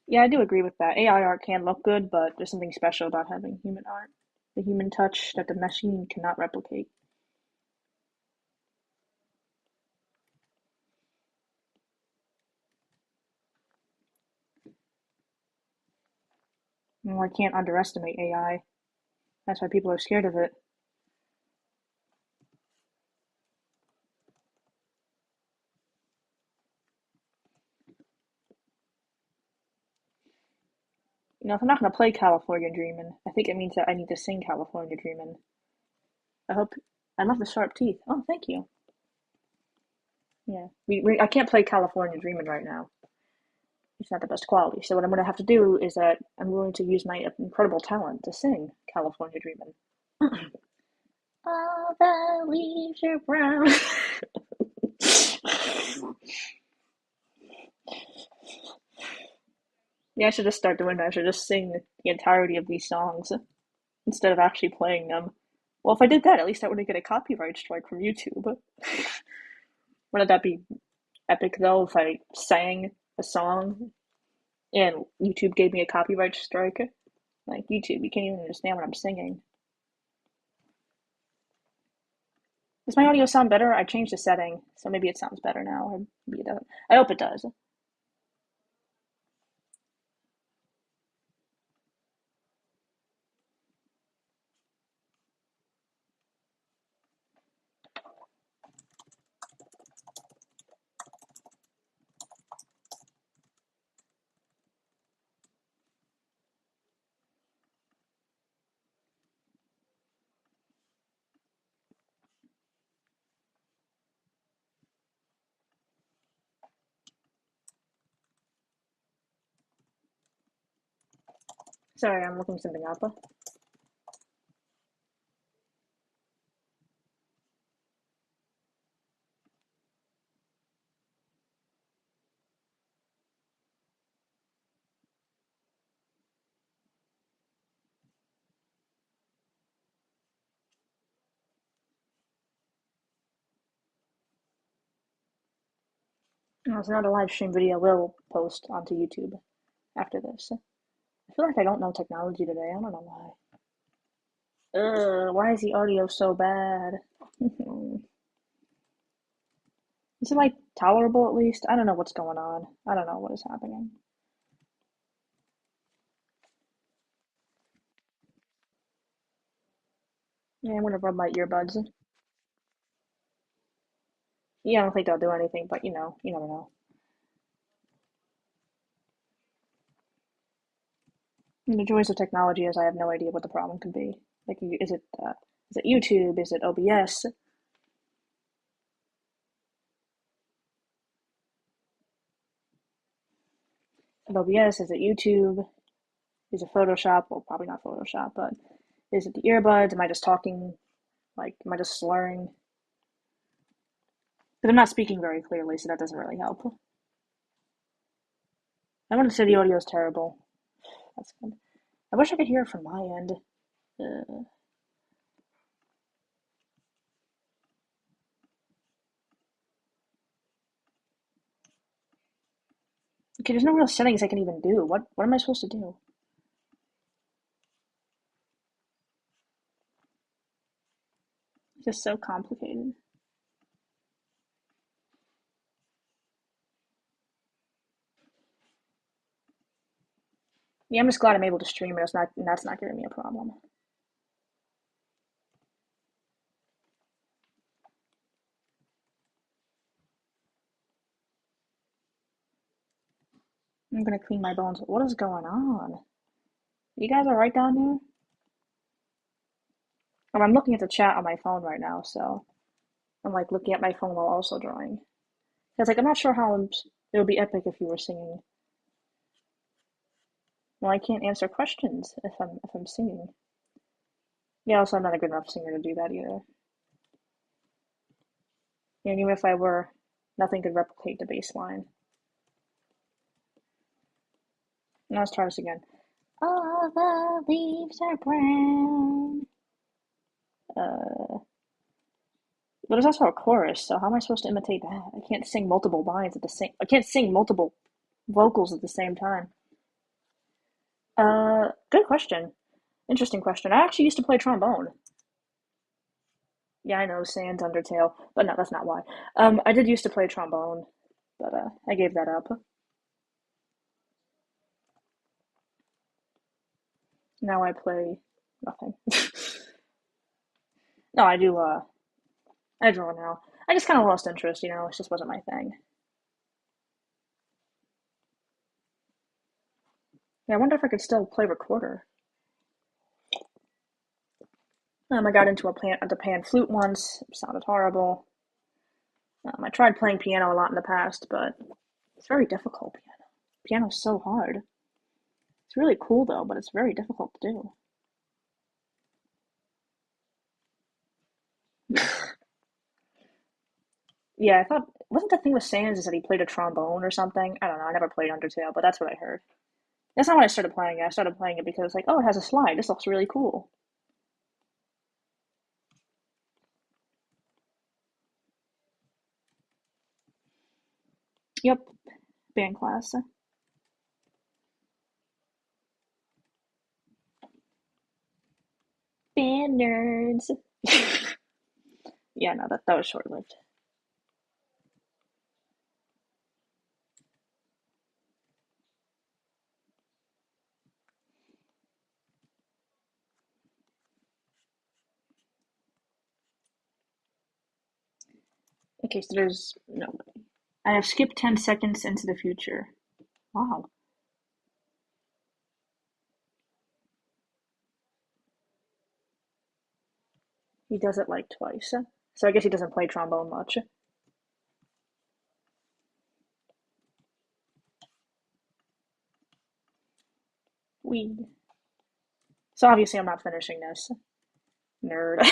Yeah, I do agree with that. AI art can look good, but there's something special about having human art. The human touch that the machine cannot replicate. And I can't underestimate AI. That's why people are scared of it. If I'm not going to play California Dreamin', I think it means that I need to sing California Dreamin'. I hope. I love the sharp teeth. Oh, thank you. Yeah. I can't play California Dreamin' right now. It's not the best quality. So what I'm going to have to do is that I'm going to use my incredible talent to sing California Dreamin'. All the leaves are brown. Yeah, I should just start doing that. I should just sing the entirety of these songs instead of actually playing them. Well, if I did that, at least I wouldn't get a copyright strike from YouTube. Wouldn't that be epic though if I sang a song and YouTube gave me a copyright strike? Like, YouTube, you can't even understand what I'm singing. Does my audio sound better? I changed the setting, so maybe it sounds better now, or maybe it doesn't. I hope it does. Sorry, I'm looking something up. Oh, so now the live stream video will post onto YouTube after this. I feel like I don't know technology today. I don't know why. Why is the audio so bad? Is it like tolerable at least? I don't know what's going on. I don't know what is happening. Yeah, I'm gonna rub my earbuds. Yeah, I don't think they'll do anything, but you never know. And the joys of technology is I have no idea what the problem could be. Like, is it YouTube? Is it OBS? OBS? Is it YouTube? Is it Photoshop? Well, probably not Photoshop, but is it the earbuds? Am I just talking? Like, am I just slurring? But I'm not speaking very clearly, so that doesn't really help. I wouldn't say the audio is terrible. That's good. I wish I could hear it from my end. Uh, okay, there's no real settings I can even do. What am I supposed to do? It's just so complicated. Yeah, I'm just glad I'm able to stream it. That's not giving me a problem. I'm gonna clean my bones. What is going on? You guys all right down there? Oh, I'm looking at the chat on my phone right now, so I'm like looking at my phone while also drawing. Cause like I'm not sure how it would be epic if you were singing. Well, I can't answer questions if I'm singing. Yeah, also I'm not a good enough singer to do that either. And even if I were, nothing could replicate the bass line. Now let's try this again. All the leaves are brown. Uh, but there's also a chorus, so how am I supposed to imitate that? I can't sing multiple lines at the same. I can't sing multiple vocals at the same time. Good question. Interesting question. I actually used to play trombone. Yeah, I know, Sans Undertale, but no, that's not why. I did used to play trombone, but I gave that up. Now I play nothing. No, I do. I draw now. I just kind of lost interest. It just wasn't my thing. Yeah, I wonder if I could still play recorder. I got into the pan flute once. It sounded horrible. I tried playing piano a lot in the past, but it's very difficult. Piano's so hard. It's really cool though, but it's very difficult to do. Yeah, I thought wasn't the thing with Sans is that he played a trombone or something? I don't know. I never played Undertale, but that's what I heard. That's not when I started playing it. I started playing it because like, oh, it has a slide. This looks really cool. Yep, band class. Band nerds. Yeah, no, that was short lived. Okay, so there's no way. I have skipped 10 seconds into the future. Wow, he does it like twice. So I guess he doesn't play trombone much. Weed. So obviously I'm not finishing this. Nerd.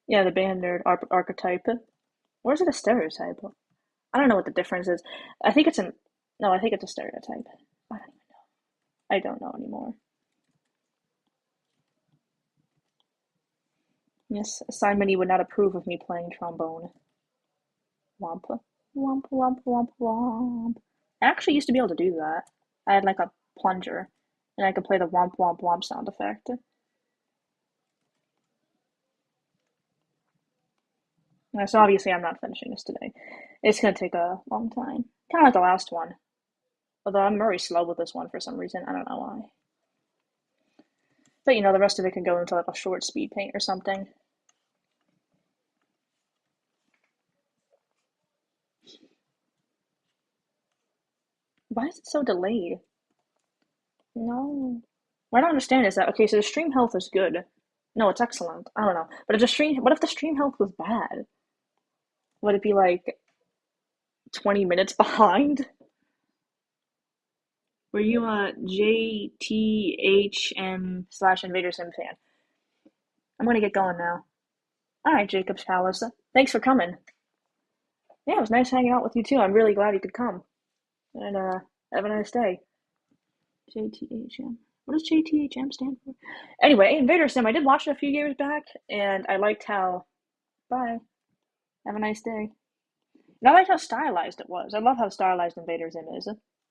Yeah, the band nerd archetype. Or is it a stereotype? I don't know what the difference is. I think it's an no, I think it's a stereotype. I don't know anymore. Yes, Simon, would not approve of me playing trombone. Womp, womp, womp, womp, womp. I actually used to be able to do that. I had like a plunger, and I could play the womp, womp, womp sound effect. So obviously I'm not finishing this today. It's gonna take a long time. Kind of like the last one. Although I'm very slow with this one for some reason. I don't know why. But the rest of it can go into like a short speed paint or something. Why is it so delayed? No. What I don't understand is that, okay, so the stream health is good. No, it's excellent. I don't know. But if what if the stream health was bad? Would it be like 20 minutes behind? Were you a JTHM/Invader Sim fan? I'm gonna get going now. All right, Jacob's Palace. Thanks for coming. Yeah, it was nice hanging out with you too. I'm really glad you could come. And have a nice day. JTHM. What does JTHM stand for? Anyway, Invader Sim. I did watch it a few years back, and I liked how. Bye. Have a nice day. And I liked how stylized it was. I love how stylized Invader Sim is.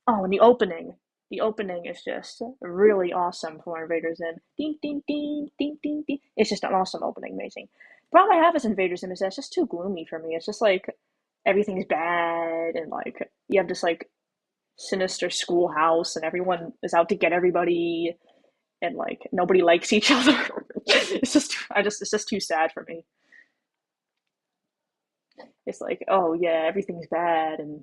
Oh, and the opening. The opening is just really awesome for Invader Zim. Ding, ding, ding, ding, ding, ding. It's just an awesome opening, amazing. The problem I have with Invader Zim is that it's just too gloomy for me. It's just like everything's bad, and like you have this like sinister schoolhouse, and everyone is out to get everybody, and like nobody likes each other. It's just too sad for me. It's like, oh yeah, everything's bad, and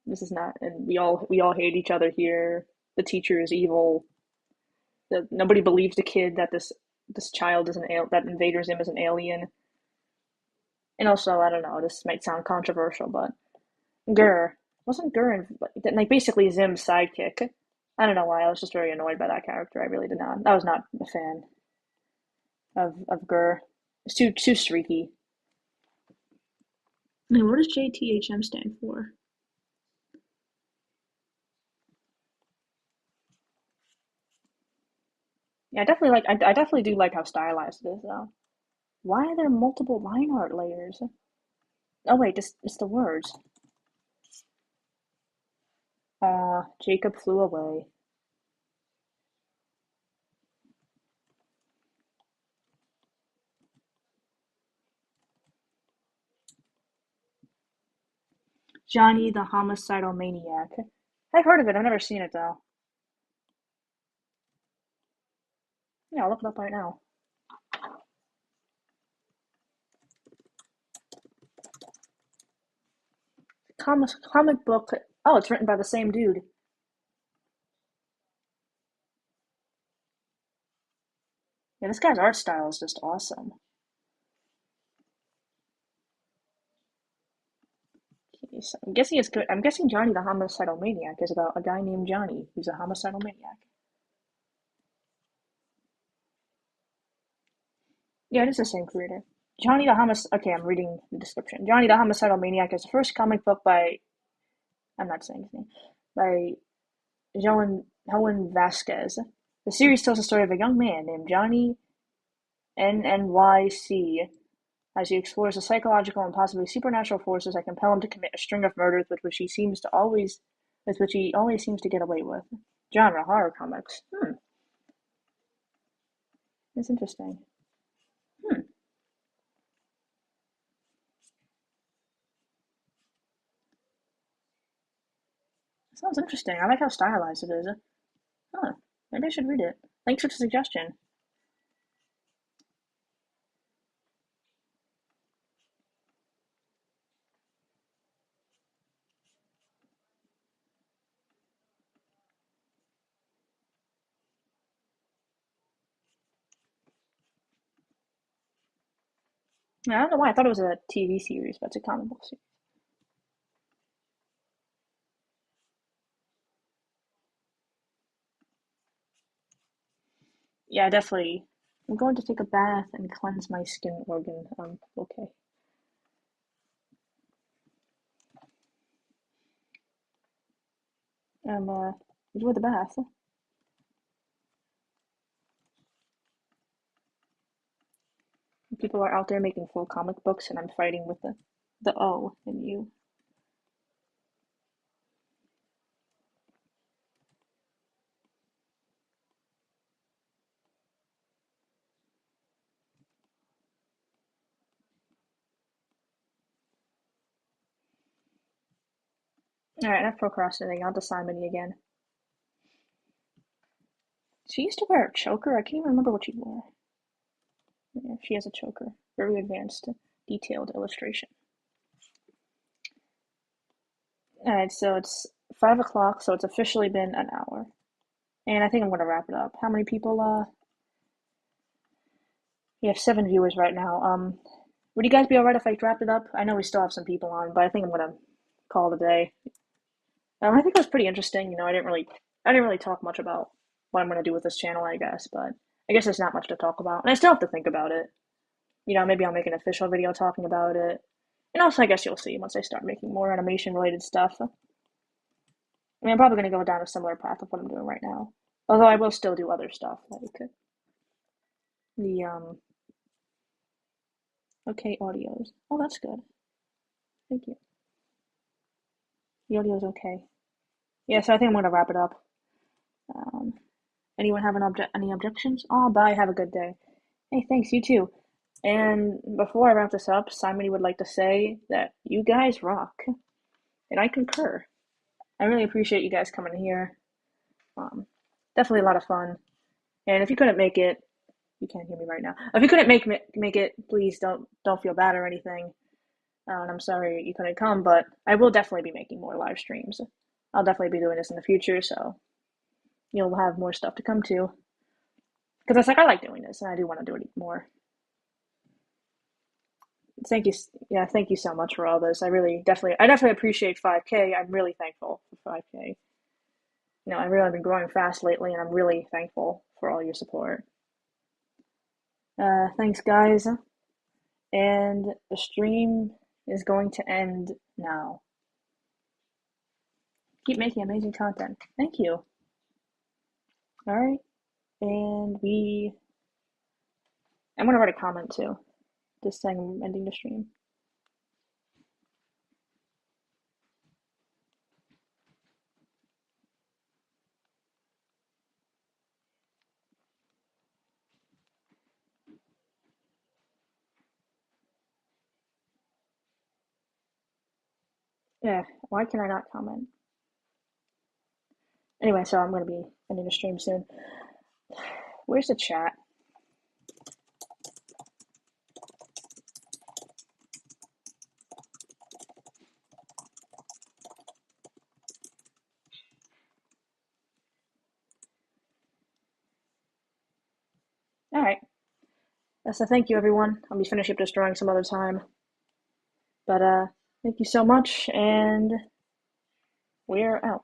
this is not, and we all hate each other here. The teacher is evil. Nobody believes the kid that this child is that Invader Zim is an alien. And also, I don't know, this might sound controversial, but Gur wasn't Gur like basically Zim's sidekick. I don't know why. I was just very annoyed by that character. I really did not. I was not a fan of Gur. It's too streaky. I mean, what does JTHM stand for? Yeah, I definitely do like how stylized it is though. Why are there multiple line art layers? Oh wait, this it's the words. Jacob flew away. Johnny the Homicidal Maniac. I've heard of it. I've never seen it though. Yeah, I'll look it up right now. Comic book. Oh, it's written by the same dude. Yeah, this guy's art style is just awesome. Okay, so I'm guessing it's good. I'm guessing Johnny the Homicidal Maniac is about a guy named Johnny who's a homicidal maniac. Yeah, it is the same creator. Johnny the Homicidal. Okay, I'm reading the description. Johnny the Homicidal Maniac is the first comic book by. I'm not saying his name. By Joan Vasquez. The series tells the story of a young man named Johnny NNYC as he explores the psychological and possibly supernatural forces that compel him to commit a string of murders with which he always seems to get away with. Genre horror comics. That's interesting. Hmm, sounds interesting. I like how stylized it is. Huh, maybe I should read it. Thanks for the suggestion. Yeah, I don't know why I thought it was a TV series, but it's a comic book series. yeah, definitely. I'm going to take a bath and cleanse my skin organ. Okay. Enjoy the bath. People are out there making full comic books, and I'm fighting with the O in you. Alright, enough procrastinating. On to Simony again. She used to wear a choker. I can't even remember what she wore. Yeah, she has a choker. Very advanced, detailed illustration. Alright, so it's 5 o'clock, so it's officially been an hour. And I think I'm gonna wrap it up. How many people, we have 7 viewers right now. Would you guys be alright if I wrapped it up? I know we still have some people on, but I think I'm gonna call it a day. I think it was pretty interesting. I didn't really talk much about what I'm gonna do with this channel, I guess, but I guess there's not much to talk about, and I still have to think about it. Maybe I'll make an official video talking about it, and also I guess you'll see once I start making more animation related stuff. I'm probably gonna go down a similar path of what I'm doing right now, although I will still do other stuff like the okay audios. Oh, that's good. Thank you. The audio's okay. Yeah, so I think I'm gonna wrap it up. Um, Anyone have any objections? Oh, bye. Have a good day. Hey, thanks. You too. And before I wrap this up, Simony would like to say that you guys rock, and I concur. I really appreciate you guys coming here. Um, Definitely a lot of fun. And if you couldn't make it, you can't hear me right now. If you couldn't make it, please don't feel bad or anything. And I'm sorry you couldn't come, but I will definitely be making more live streams. I'll definitely be doing this in the future, so you'll have more stuff to come to. Because it's like I like doing this, and I do want to do it more. Thank you, yeah, thank you so much for all this. I definitely appreciate 5K. I'm really thankful for 5K. I've really been growing fast lately, and I'm really thankful for all your support. Thanks, guys, and the stream is going to end now. Keep making amazing content. Thank you. All right, and I'm gonna write a comment too, just saying I'm ending the stream. Yeah, why can I not comment? Anyway, so I'm gonna be ending the stream soon. Where's the chat? All right. So thank you, everyone. I'll be finishing up this drawing some other time. But thank you so much, and we're out.